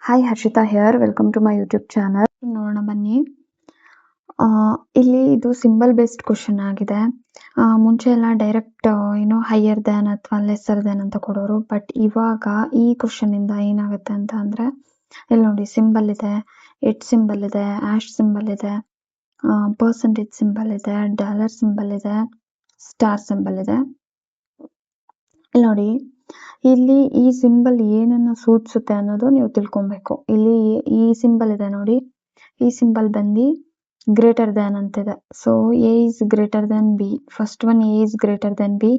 Hi Harshita here, welcome to my YouTube channel. ನೋಡೋಣ ಬನ್ನಿ. ಇಲ್ಲಿ ಇದು ಸಿಂಬಲ್ ಬೇಸ್ಡ್ ಕ್ವಶನ್ ಆಗಿದೆ. ಮುಂಚೆ ಎಲ್ಲ ಡೈರೆಕ್ಟ್ ಹೈಯರ್ ದ್ಯಾನ್ ಅಥವಾ ಲೆಸ್ಸರ್ ದ್ಯಾನ್ ಅಂತ ಕೊಡೋರು. ಬಟ್ ಇವಾಗ ಈ ಕ್ವಶನ್ ಇಂದ ಏನಾಗುತ್ತೆ ಅಂತ ಅಂದ್ರೆ, ಇಲ್ಲಿ ನೋಡಿ ಸಿಂಬಲ್ ಇದೆ, ಇಟ್ ಸಿಂಬಲ್ ಇದೆ, ಆಶ್ ಸಿಂಬಲ್ ಇದೆ, ಪರ್ಸೆಂಟೇಜ್ ಸಿಂಬಲ್ ಇದೆ, ಡಾಲರ್ ಸಿಂಬಲ್ ಇದೆ, ಸ್ಟಾರ್ ಸಿಂಬಲ್ ಇದೆ. ಇಲ್ಲಿ ನೋಡಿ, ಇಲ್ಲಿ ಈ ಸಿಂಬಲ್ ಏನನ್ನ ಸೂಚಿಸುತ್ತೆ ಅನ್ನೋದು ನೀವು ತಿಳ್ಕೊಬೇಕು. ಇಲ್ಲಿ ಈ ಸಿಂಬಲ್ ಇದೆ ನೋಡಿ, ಈ ಸಿಂಬಲ್ ಬಂದು ಗ್ರೇಟರ್ ದ್ಯಾನ್ ಅಂತಿದೆ. So A is greater than B. First one A is greater than B.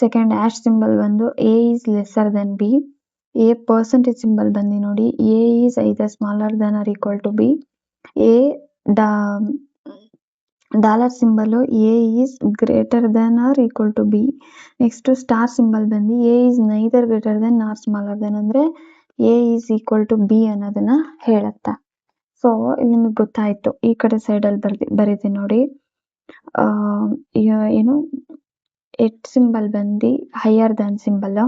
Second hash symbol ಬಂದು A is lesser than B. A percentage symbol ಬಂದು ನೋಡಿ, A is either smaller than or equal to B. A dollar symbol A is greater than or equal to B. Next star symbol ಬಂದು A is neither greater than or smaller than, ಅಂದ್ರೆ A is equal to B ಅನ್ನೋದನ್ನ ಹೇಳುತ್ತೆ. So ಇಲ್ಲಿ ನಿಮಗೆ ಗೊತ್ತಾಯ್ತು. ಈ ಕಡೆ ಸೈಡಲ್ಲಿ ಬರೀತೀನಿ ನೋಡಿ. ಏನು ಎಟ್ ಸಿಂಬಲ್ ಬಂದು higher than symbol,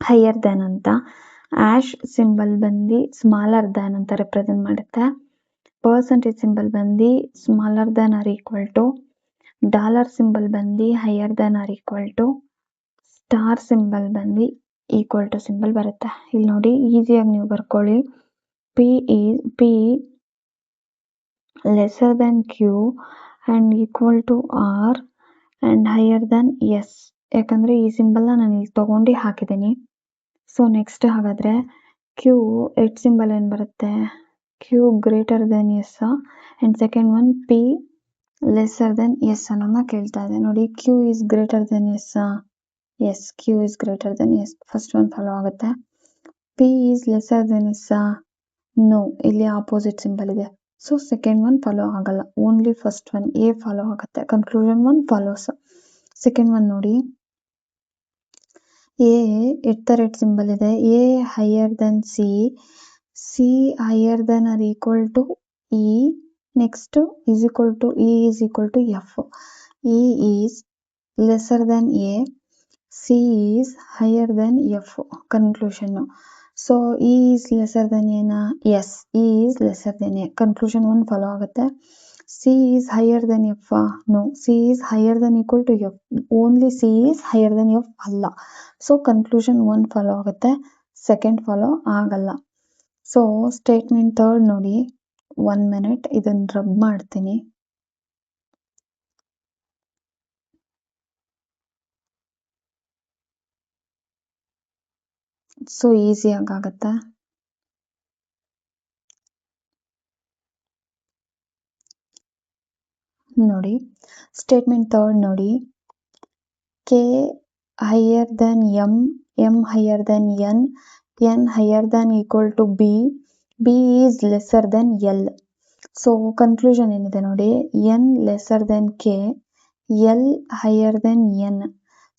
higher than ಅಂತ. ಆಶ್ ಸಿಂಬಲ್ ಬಂದು ಸ್ಮಾಲರ್ ದ್ಯಾನ್ ಅಂತ ರೆಪ್ರೆಸೆಂಟ್ ಮಾಡುತ್ತೆ. ಪರ್ಸೆಂಟೇಜ್ ಸಿಂಬಲ್ ಬಂದು smaller than or equal to. Dollar symbol ಬಂದು higher than or equal to. Star symbol ಬಂದು ಈಕ್ವಲ್ ಟು ಸಿಂಬಲ್ ಬರುತ್ತೆ. ಇಲ್ಲಿ ನೋಡಿ, ಈಸಿಯಾಗಿ ನೀವು ಬರ್ಕೊಳ್ಳಿ. P lesser than Q and equal to R and higher than S. ಯಾಕಂದರೆ ಈ ಸಿಂಬಲ್ನ ನಾನು ಇಲ್ಲಿ ತೊಗೊಂಡು ಹಾಕಿದ್ದೀನಿ. ಸೊ ನೆಕ್ಸ್ಟ್ ಹಾಗಾದರೆ ಕ್ಯೂ ಎಟ್ ಸಿಂಬಲ್ ಏನು ಬರುತ್ತೆ, Q greater than S. And second one P lesser than S ಅನ್ನೋದನ್ನ ಕೇಳ್ತಾ ಇದೆ ನೋಡಿ. Q is greater than S. Yes, Q is greater than S. First one follow ಆಗುತ್ತೆ. P is lesser than S. No, ಇಲ್ಲಿ opposite symbol ಇದೆ. So second one follow ಆಗಲ್ಲ. Only first one ಎ follow ಆಗುತ್ತೆ. Conclusion one follows. Second one ನೋಡಿ, a at the rate symbol ಇದೆ. A higher than C. C higher than R equal to E. Next is equal to E is equal to F. E is lesser than A. C is higher than F. ಕನ್ಕ್ಲೂಷನ್ನು. So E is lesser than ಎನಾ? Yes, E is lesser than A. Conclusion one follow ಆಗುತ್ತೆ. C is higher than F. No, C is higher than equal to F. Only C is higher than F ಅಲ್ಲ. So conclusion one follow ಆಗುತ್ತೆ, second follow ಆಗಲ್ಲ. So statement third ನೋಡಿ, 1 minute ಇದನ್ನು rub ಮಾಡ್ತೀನಿ. So ಈಸಿಯಾಗಿ ಆಗುತ್ತೆ. ನೋಡಿ, statement third ನೋಡಿ, K higher than M, M higher than N, N higher than equal to B, B is lesser than L. So conclusion ಏನಿದೆ ನೋಡಿ, N lesser than K, L higher than N.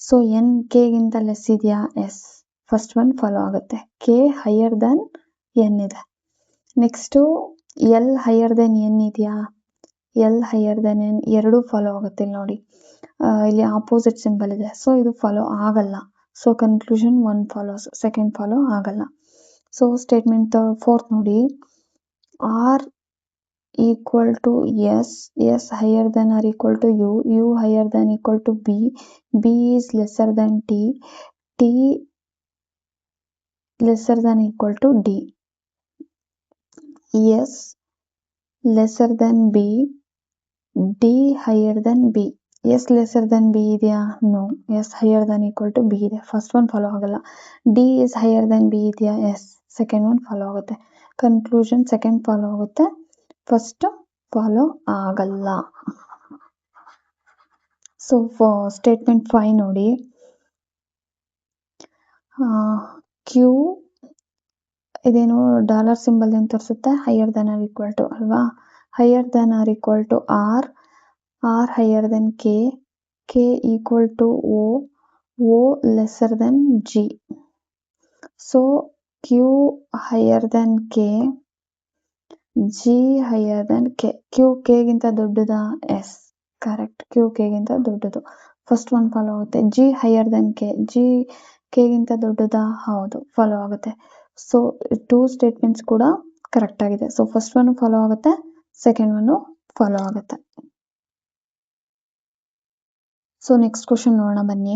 So N ಕೆಗಿಂತ less ಇದೆಯಾ? Yes. First one follow ಆಗುತ್ತೆ. K higher than N ಇದೆ. Next L higher than N ಇದೆಯಾ? L higher than N. ಎರಡೂ follow ಆಗುತ್ತೆ. ಇಲ್ಲಿ ನೋಡಿ, ಇಲ್ಲಿ ಆಪೋಸಿಟ್ ಸಿಂಬಲ್ ಇದೆ. ಸೊ ಇದು ಫಾಲೋ ಆಗಲ್ಲ. So conclusion one follows, second follow ಆಗಲ್ಲ. ಸೊ ಸ್ಟೇಟ್ಮೆಂಟ್ ಫೋರ್ತ್ ನೋಡಿ, R equal to S, S higher than R equal to U, U higher than equal to B, B is lesser than T, T lesser than equal to D, S lesser than B, D higher than B. S lesser than B ಇದೆಯಾ? No, S higher than equal to B ಇದೆ. First one follow ಆಗಲ್ಲ. D is higher than B ಇದೆಯಾ? Yes. Second one follow ಆಗುತ್ತೆ. Conclusion second follow ಆಗುತ್ತೆ, first follow ಆಗಲ್ಲ. So statement 5 ನೋಡಿ, Q ಇದೇನು dollar symbol ಏನು ತೋರಿಸುತ್ತೆ? Higher than R equal to ಅಲ್ವಾ? Higher than R equal to R, R higher than K, K equal to O, O lesser than G. So Q higher than K, G higher than K. Q ಕೆಗಿಂತ ದೊಡ್ಡದಾ? Yes, correct. Q ಕೆಗಿಂತ ದೊಡ್ಡದು. First one follow ಆಗುತ್ತೆ. G higher than K, G ಕೆಗಿಂತ ದೊಡ್ಡದಾ? ಹೌದು, follow ಆಗುತ್ತೆ. So 2 statements ಕೂಡ ಕರೆಕ್ಟ್ ಆಗಿದೆ. ಸೊ ಫಸ್ಟ್ ಒನ್ ಫಾಲೋ ಆಗುತ್ತೆ, ಸೆಕೆಂಡ್ ಒನ್ ಫಾಲೋ ಆಗುತ್ತೆ. ಸೊ ನೆಕ್ಸ್ಟ್ ಕ್ವಶನ್ ನೋಡೋಣ ಬನ್ನಿ.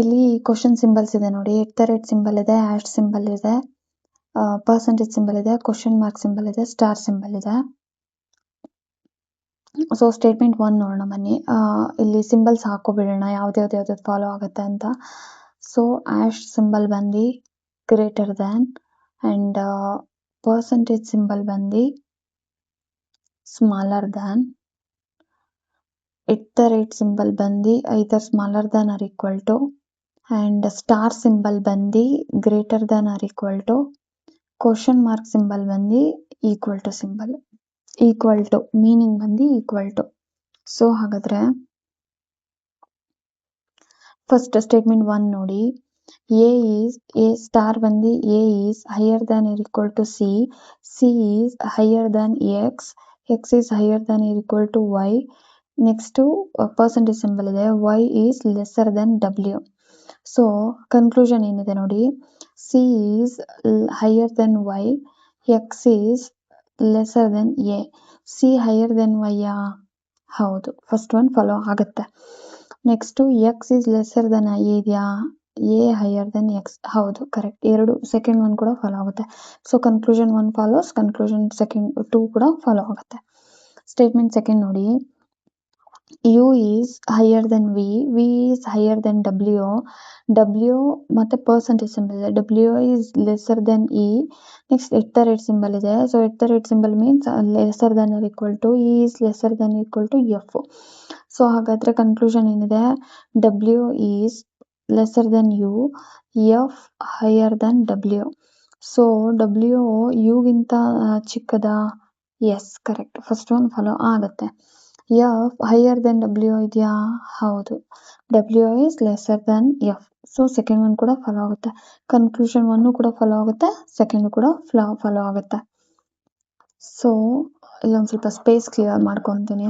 ಇಲ್ಲಿ ಕ್ವಶನ್ ಸಿಂಬಲ್ಸ್ ಇದೆ ನೋಡಿ. @ ಸಿಂಬಲ್ ಇದೆ, # ಸಿಂಬಲ್ ಇದೆ, ಪರ್ಸೆಂಟೇಜ್ ಸಿಂಬಲ್ ಇದೆ, ಕ್ವಶನ್ ಮಾರ್ಕ್ ಸಿಂಬಲ್ ಇದೆ, ಸ್ಟಾರ್ ಸಿಂಬಲ್ ಇದೆ. ಸೊ ಸ್ಟೇಟ್ಮೆಂಟ್ 1 ನೋಡೋಣ ಬನ್ನಿ. ಇಲ್ಲಿ ಸಿಂಬಲ್ಸ್ ಹಾಕೋಬಿಡೋಣ ಯಾವ್ದು ಫಾಲೋ ಆಗುತ್ತೆ ಅಂತ. ಸೊ # ಸಿಂಬಲ್ ಬಂದು greater than and percentage symbol ಬಂದು ಸ್ಮಾಲರ್ ದ್ಯಾನ್, @ ಸಿಂಬಲ್ ಬಂದು either smaller than or equal to, and star symbol ಬಂದು greater than or equal to, question mark symbol ಬಂದು equal to symbol, equal to meaning ಬಂದು equal to. So ಹಾಗಾದ್ರೆ first statement 1 ನೋಡಿ. A star ಬಂದು A is higher than or equal to C, C is higher than X, X is higher than or equal to Y. Next percentage symbol ಇದೆ, Y is lesser than W. So conclusion ಏನಿದೆ ನೋಡಿ. C is higher than Y, X is lesser than A. C higher than Y ಹೌದು, first one follow ಆಗುತ್ತೆ. Next X is lesser than I ಇದೆಯಾ, A higher than X ಹೌದು correct. ಎರಡು second one ಕೂಡ follow ಆಗುತ್ತೆ. So conclusion 1 follows, conclusion 2 ಕೂಡ follow ಆಗುತ್ತೆ. Statement second ನೋಡಿ. U is higher than V, V is higher than W, W ಮತ್ತೆ percentage symbol ಇದೆ, W is lesser than E. Next @ symbol ಇದೆ. So @ symbol means lesser than or equal to, E is lesser than or equal to F. So ಹಾಗಾದ್ರೆ conclusion ಏನಿದೆ, W is lesser than U, F higher than W. So W U ಗಿಂತ ಚಿಕ್ಕದ, yes correct, first one follow ಆಗುತ್ತೆ. F higher than W ಇದೆಯಾ, ಹೌದು, W is lesser than F. So second one ಕೂಡ follow ಆಗುತ್ತೆ. Conclusion 1 ಕೂಡ follow ಆಗುತ್ತೆ, second ಕೂಡ ಫಾಲೋ ಆಗುತ್ತೆ. ಸೊ ಇಲ್ಲೊಂದು ಸ್ವಲ್ಪ ಸ್ಪೇಸ್ ಕ್ಲಿಯರ್ ಮಾಡ್ಕೊತೀನಿ.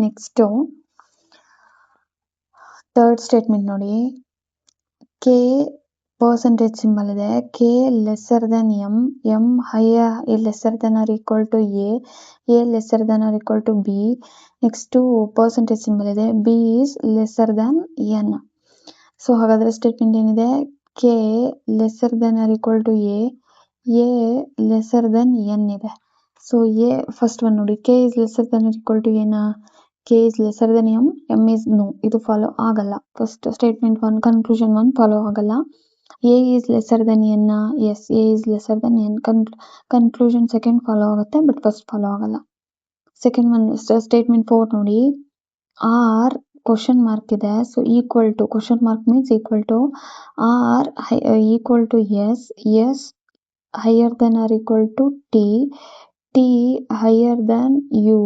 ನೆಕ್ಸ್ಟ್ ಥರ್ಡ್ ಸ್ಟೇಟ್ಮೆಂಟ್ ನೋಡಿ. K ಪರ್ಸೆಂಟೇಜ್ ಸಿಂಬಲ್ ಇದೆ, K lesser than M, M higher lesser than or equal to A lesser than or equal to B. Next percentage symbol ಇದೆ, B is lesser than N. So ಹಾಗಾದ್ರೆ statement ಏನಿದೆ, K lesser than or equal to A lesser than N ಇದೆ. So A first one ನೋಡಿ, K is lesser than or equal to N, K is lesser than M, M is no, ಇದು follow ಆಗಲ್ಲ. First statement 1 conclusion 1 follow ಆಗಲ್ಲ. A is lesser than N, yes A is lesser than N. Conclusion second follow ಆಗುತ್ತೆ, but first follow ಆಗಲ್ಲ. Second one statement 4 ನೋಡಿ. R question mark ಇದೆ, so equal to, question mark means equal to, R equal to S, S higher than or equal to T, T higher than U,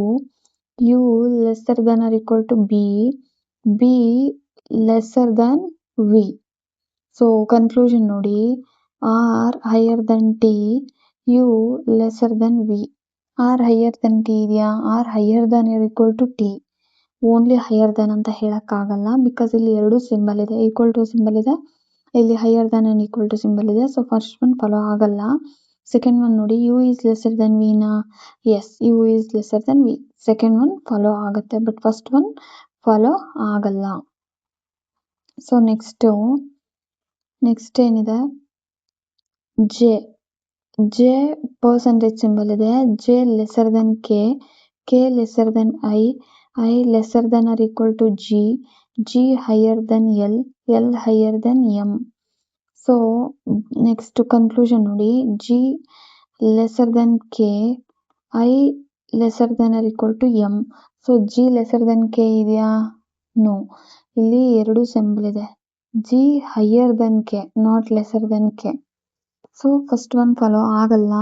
U lesser than or equal to B, B lesser than V. So conclusion ನೋಡಿ, R higher than T, U lesser than V. R higher than T ಇದೆಯಾ, R higher than or equal to T. Only higher than ಅಂತ ಹೇಳಕ್ಕಾಗಲ್ಲ, because ಇಲ್ಲಿ ಎರಡು symbol ಇದೆ, equal to symbol ಇದೆ, ಇಲ್ಲಿ higher than and equal to symbol ಇದೆ. So first one follow ಆಗಲ್ಲ. ಸೆಕೆಂಡ್ ಒನ್ ನೋಡಿ, U is lesser than V ನಾ, yes U is lesser than V. Second one follow ಆಗುತ್ತೆ, ಬಟ್ ಫಸ್ಟ್ ಒನ್ ಫಾಲೋ ಆಗಲ್ಲ. So next ಏನಿದೆ, J percentage symbol ಇದೆ, J lesser than K lesser than I lesser than or equal to G higher than L higher than M. So next conclusion ನೋಡಿ, G lesser than K, I lesser than or equal to M. So G lesser than K ಇದೆಯಾ, no, ಇಲ್ಲಿ ಎರಡು symbol ಇದೆ, G higher than K, not lesser than K. So first one follow ಆಗಲ್ಲ.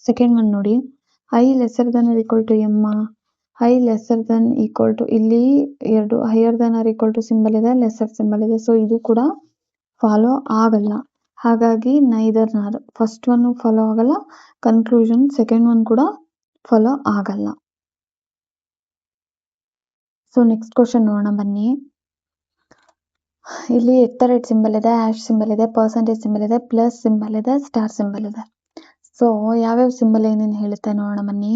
Second one ನೋಡಿ, I lesser than or equal to M, I lesser than equal to, ಇಲ್ಲಿ ಎರಡು higher than or equal to symbol ಇದೆ, lesser symbol ಇದೆ. So ಇದು ಕೂಡ follow ಆಗಲ್ಲ. ಹಾಗಾಗಿ ನೈದರ್ ನಾರ್, ಫಸ್ಟ್ ಒನ್ ಫಾಲೋ ಆಗಲ್ಲ, ಕನ್ಕ್ಲೂಷನ್ ಸೆಕೆಂಡ್ ಒನ್ ಕೂಡ ಫಾಲೋ ಆಗಲ್ಲ. ಸೊ ನೆಕ್ಸ್ಟ್ ಕ್ವಶನ್ ನೋಡೋಣ ಬನ್ನಿ. ಇಲ್ಲಿ @ ಸಿಂಬಲ್ ಇದೆ, ಹ್ಯಾಶ್ ಸಿಂಬಲ್ ಇದೆ, ಪರ್ಸೆಂಟೇಜ್ ಸಿಂಬಲ್ ಇದೆ, ಪ್ಲಸ್ ಸಿಂಬಲ್ ಇದೆ, ಸ್ಟಾರ್ ಸಿಂಬಲ್ ಇದೆ. ಸೊ ಯಾವ್ಯಾವ ಸಿಂಬಲ್ ಏನೇನು ಹೇಳುತ್ತೆ ನೋಡೋಣ ಬನ್ನಿ.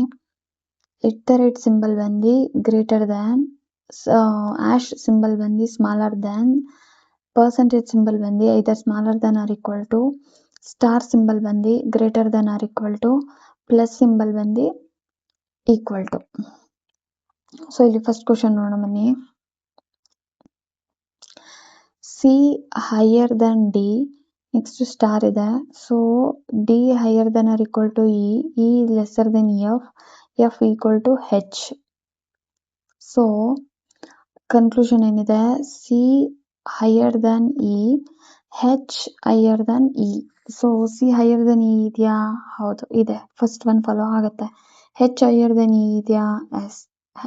@ ಸಿಂಬಲ್ ಬಂದು ಗ್ರೇಟರ್ ದ್ಯಾನ್, ಹ್ಯಾಶ್ ಸಿಂಬಲ್ ಬಂದು ಸ್ಮಾಲರ್ ದ್ಯಾನ್, ಪರ್ಸೆಂಟೇಜ್ ಸಿಂಬಲ್ ಬಂದು either smaller than or equal to, star symbol ಬಂದು greater than or equal to, plus symbol ಬಂದು ಈಕ್ವಲ್ ಟು. ಸೊ ಇಲ್ಲಿ ಫಸ್ಟ್ ಕ್ವಶನ್ ನೋಡೋಣ ಬನ್ನಿ. C higher than D, next star ಇದೆ. So D higher than or equal to E lesser than F equal to H. So conclusion ಏನಿದೆ, C higher than E, H higher than E. So C higher than E ಇದೆಯಾ? ಹೌದು ಇದೆ, first one follow ಆಗುತ್ತೆ. H higher than E ಇದೆಯಾ? Yes,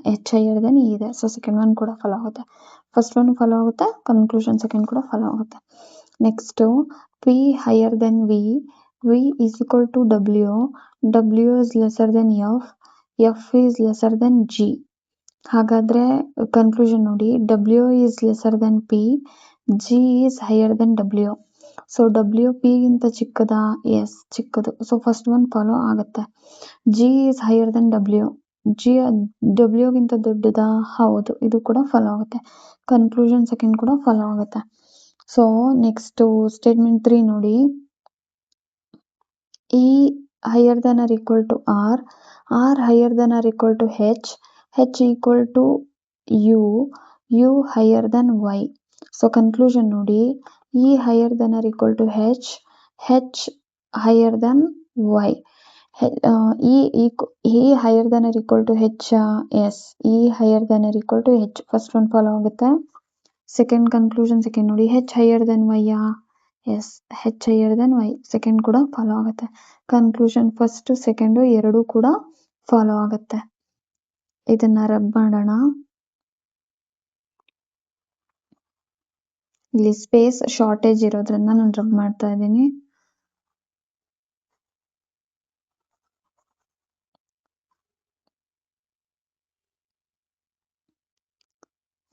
H higher than E ಇದೆ. So second one ಕೂಡ follow ಆಗುತ್ತೆ. First one follow ಆಗುತ್ತೆ, conclusion second ಕೂಡ ಫಾಲೋ ಆಗುತ್ತೆ. Next P higher than V is equal to W is lesser than F is lesser than G. ಹಾಗಾದ್ರೆ conclusion ನೋಡಿ, W is lesser than P, G is higher than W. So W P ಗಿಂತ ಚಿಕ್ಕದಾ? Yes, ಚಿಕ್ಕದು. So first one follow ಆಗುತ್ತೆ. G is higher than W, G W ಗಿಂತ ದೊಡ್ಡದಾ? ಹೌದು, ಇದು ಕೂಡ ಫಾಲೋ ಆಗುತ್ತೆ. ಕನ್ಕ್ಲೂಷನ್ ಸೆಕೆಂಡ್ ಕೂಡ ಫಾಲೋ ಆಗುತ್ತೆ. ಸೊ ನೆಕ್ಸ್ಟ್ ಸ್ಟೇಟ್ಮೆಂಟ್ 3 ನೋಡಿ. E higher than or equal to R higher than or equal to H equal to U higher than Y. So conclusion ನೋಡಿ, E higher than or equal to H higher than Y. E higher than or equal to H, yes, E higher than or equal to H. First one follow ಆಗುತ್ತೆ. Second conclusion second ನೋಡಿ, ಹೆಚ್ higher than Y, S, H higher than Y. Second ಕೂಡ follow ಆಗುತ್ತೆ. Conclusion first second ಎರಡೂ ಕೂಡ follow ಆಗುತ್ತೆ. ಇದನ್ನ rub ಮಾಡೋಣ. ಇಲ್ಲಿ ಸ್ಪೇಸ್ ಶಾರ್ಟೇಜ್ ಇರೋದ್ರಿಂದ ನಾನು ರಬ್ ಮಾಡ್ತಾ ಇದ್ದೀನಿ.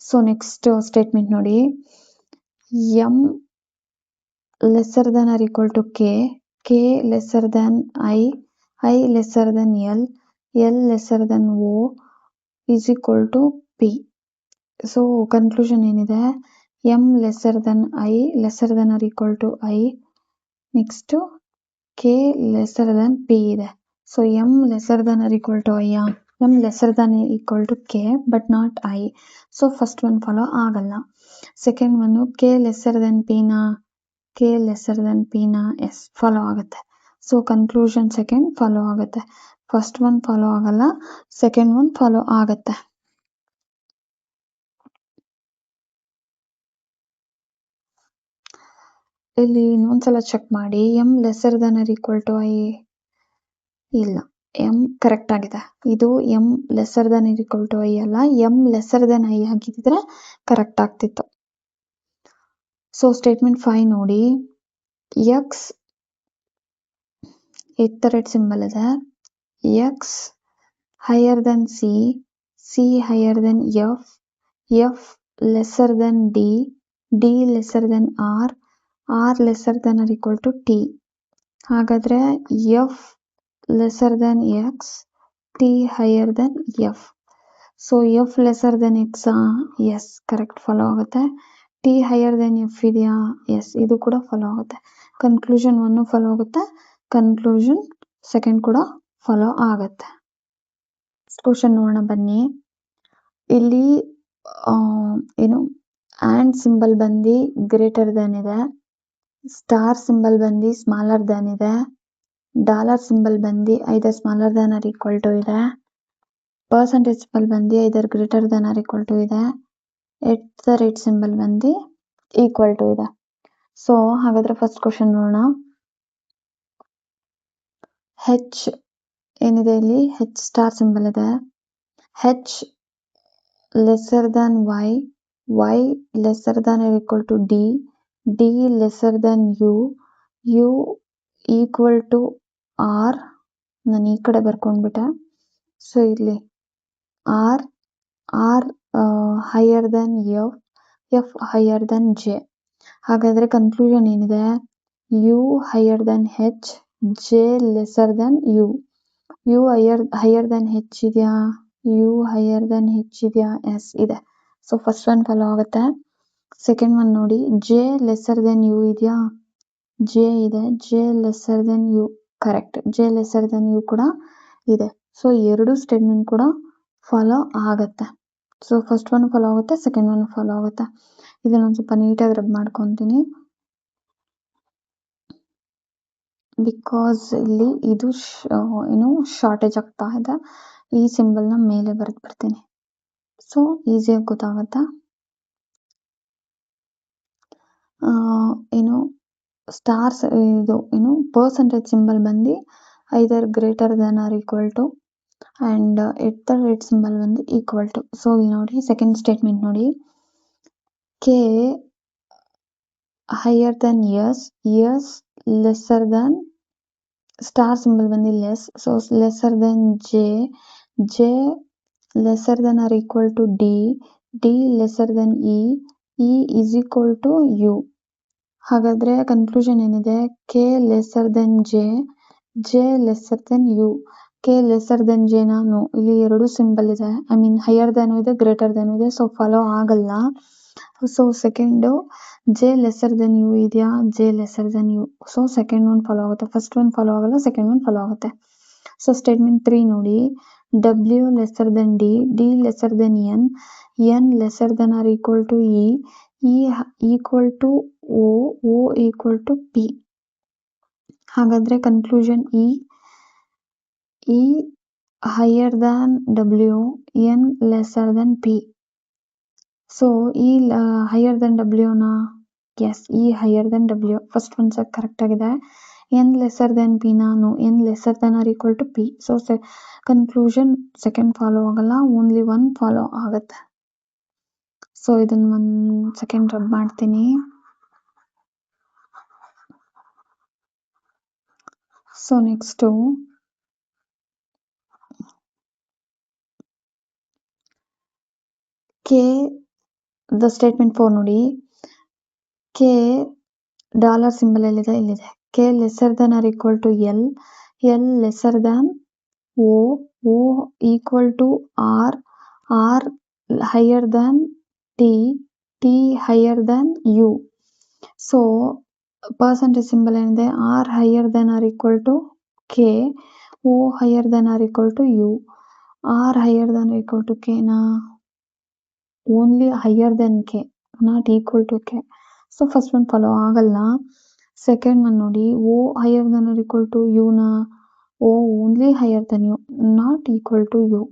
ಸೊ ನೆಕ್ಸ್ಟ್ ಸ್ಟೇಟ್ಮೆಂಟ್ ನೋಡಿ, M lesser than or equal to K lesser than I lesser than L lesser than O is equal to P. So conclusion ಏನಿದೆ, M lesser than I lesser than or equal to I, next K lesser than P ಇದೆ. So M lesser than or equal to I, M lesser than equal to K but not I. So first one follow ಆಗಲ್ಲ. Second one K lesser than ಪಿನ yes follow ಆಗುತ್ತೆ. So conclusion second follow ಆಗುತ್ತೆ. First one follow ಆಗಲ್ಲ, second one follow ಆಗುತ್ತೆ. ಇಲ್ಲಿ ಇನ್ನೊಂದ್ಸಲ check ಮಾಡಿ, M lesser than or equal to I ಇಲ್ಲ, ಎಂ ಕರೆಕ್ಟ್ ಆಗಿದೆ. ಇದು M lesser than or equal to I ಅಲ್ಲ, ಎಂ ಲೆಸ್ಸರ್ ದನ್ ಐ ಆಗಿದ್ರೆ ಕರೆಕ್ಟ್ ಆಗ್ತಿತ್ತು. ಸೊ ಸ್ಟೇಟ್ಮೆಂಟ್ 5 ನೋಡಿ, ಎಕ್ಸ್ @ ಸಿಂಬಲ್ ಇದೆ, X higher than C higher than F lesser than D lesser than or lesser than or equal to T. ಹಾಗಾದ್ರೆ F lesser than X, T higher than F. So F lesser than X, yes correct follow ಆಗುತ್ತೆ. T higher than F ಇದೆಯಾ? Yes, ಇದು ಕೂಡ follow ಆಗುತ್ತೆ. Conclusion one follow ಆಗುತ್ತೆ, conclusion second ಕೂಡ follow ಆಗುತ್ತೆ. Question ನೋಡೋಣ ಬನ್ನಿ. ಇಲ್ಲಿ ಏನು ಆ್ಯಂಡ್ ಸಿಂಬಲ್ ಬಂದು ಗ್ರೇಟರ್ ದನ್ ಇದೆ, ಸ್ಟಾರ್ ಸಿಂಬಲ್ ಬಂದು ಸ್ಮಾಲರ್ ದನ್ ಇದೆ, ಡಾಲರ್ ಸಿಂಬಲ್ ಬಂದು either smaller than or equal to ಇದೆ, ಪರ್ಸೆಂಟೇಜ್ ಸಿಂಬಲ್ ಬಂದು either greater than or equal to ಇದೆ, @ ಸಿಂಬಲ್ ಬಂದು ಈಕ್ವಲ್ ಟು ಇದೆ. ಸೊ ಹಾಗಾದ್ರೆ ಫಸ್ಟ್ ಕ್ವಶನ್ ನೋಡೋಣ. ಹೆಚ್ ಏನಿದೆ ಇಲ್ಲಿ, ಹೆಚ್ ಸ್ಟಾರ್ ಸಿಂಬಲ್ ಇದೆ, H lesser than Y lesser than or equal to D lesser than U equal to R. ನಾನು ಈ ಕಡೆ ಬರ್ಕೊಂಡ್ಬಿಟ್ಟೆ. ಸೊ ಇಲ್ಲಿ R R higher than F higher than J. ಹಾಗಾದರೆ ಕನ್ಕ್ಲೂಷನ್ ಏನಿದೆ? U higher than H, J lesser than U. U higher than H ಇದೆಯಾ? U higher than H ಇದೆಯಾ? Yes ಇದೆ. ಸೊ ಫಸ್ಟ್ ಒನ್ ಫಾಲೋ ಆಗುತ್ತೆ. Second one ನೋಡಿ, J lesser than U ಇದೆಯಾ? J ಇದೆ. J lesser than U, correct. J lesser than U ಕೂಡ ಇದೆ. So ಎರಡು ಸ್ಟೇಟ್ಮೆಂಟ್ ಕೂಡ ಫಾಲೋ ಆಗುತ್ತೆ. ಸೊ ಫಸ್ಟ್ ಒನ್ ಫಾಲೋ ಆಗುತ್ತೆ, ಸೆಕೆಂಡ್ ಒನ್ ಫಾಲೋ ಆಗುತ್ತೆ. ಇದನ್ನೊಂದು ಸ್ವಲ್ಪ ನೀಟಾಗಿ ರಬ್ ಮಾಡ್ಕೊತೀನಿ, ಬಿಕಾಸ್ ಇಲ್ಲಿ ಇದು ಏನು ಶಾರ್ಟೇಜ್ ಆಗ್ತಾ ಇದೆ. ಈ ಸಿಂಬಲ್ನ ಮೇಲೆ ಬರೆದು ಬರ್ತೀನಿ, ಸೊ ಈಸಿಯಾಗಿ ಗೊತ್ತಾಗುತ್ತೆ. ಏನು ಸ್ಟಾರ್ಸ್ ಇದು ಏನು ಪರ್ಸೆಂಟೇಜ್ ಸಿಂಬಲ್ ಬಂದು either greater than R equal to and at the rate symbol ಬಂದು ಈಕ್ವಲ್ ಟು. ಸೊ ಇಲ್ಲಿ ನೋಡಿ ಸೆಕೆಂಡ್ ಸ್ಟೇಟ್ಮೆಂಟ್ ನೋಡಿ, K higher than S lesser than star symbol ಬಂದು ಲೆಸ್. So lesser than J lesser than R equal to D lesser than E is equal to U. ಹಾಗಾದರೆ conclusion ಏನಿದೆ? K lesser than J lesser than U. K lesser than J ನಾನು ಇಲ್ಲಿ ಎರಡು symbol ಇದೆ, I mean higher than ಇದೆ, greater than ಇದೆ, so follow ಆಗಲ್ಲ. So second J lesser than U ಇದೆಯಾ? J lesser than U. So second one follow ಆಗುತ್ತೆ. First one follow ಆಗಲ್ಲ, ಸೆಕೆಂಡ್ ಒನ್ ಫಾಲೋ ಆಗುತ್ತೆ. ಸೊ ಸ್ಟೇಟ್ಮೆಂಟ್ 3 ನೋಡಿ, W lesser than D lesser than N lesser than R equal to E equal to O equal to P. ಹಾಗಾದರೆ conclusion E higher than W, N lesser than P. So ಈ higher than ಡಬ್ಲ್ಯೂನಾ? Yes, E higher than W. First one sir correct ಆಗಿದೆ. N lesser than P ನಾನು N lesser than R equal to P. So conclusion second follow ಆಗಲ್ಲ, only one follow ಆಗುತ್ತೆ. So ಇದನ್ನು ಒಂದು second rub ಮಾಡ್ತೀನಿ. So next okay the statement 4 ನೋಡಿ, K dollar symbol ಎಲ್ಲಿದೆ? ಇಲ್ಲಿದೆ. K lesser than R equal to L lesser than O equal to R higher than T higher than U. So percentage symbol ಏನಿದೆ? R higher than R equal to K, O higher than R equal to U. R higher than equal to ಕೆನಾ? Only higher than K, not equal to K. So first one follow ಆಗಲ್ಲ. Second one ನೋಡಿ, O higher than R equal to ಯುನಾ? O only higher than U, not equal to U.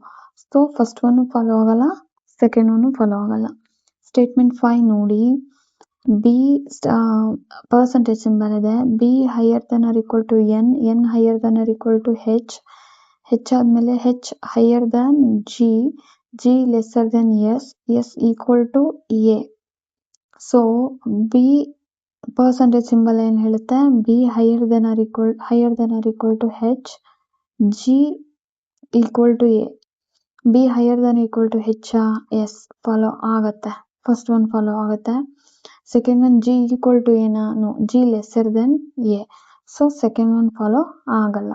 So first one follow ಆಗಲ್ಲ, second one follow ಆಗಲ್ಲ. Statement 5 ನೋಡಿ, B percentage symbol ಇದೆ. B higher than R equal to N higher than R equal to H ಆದಮೇಲೆ H higher than G lesser than S equal to A. So B percentage symbol ಏನು ಹೇಳುತ್ತೆ? B higher than R equal to H, G equal to A. B higher than equal to H, yes follow ಆಗುತ್ತೆ. First one follow ಆಗುತ್ತೆ. Second one G equal to ಏನಾ? No, G lesser than A. So second one follow ಆಗಲ್ಲ.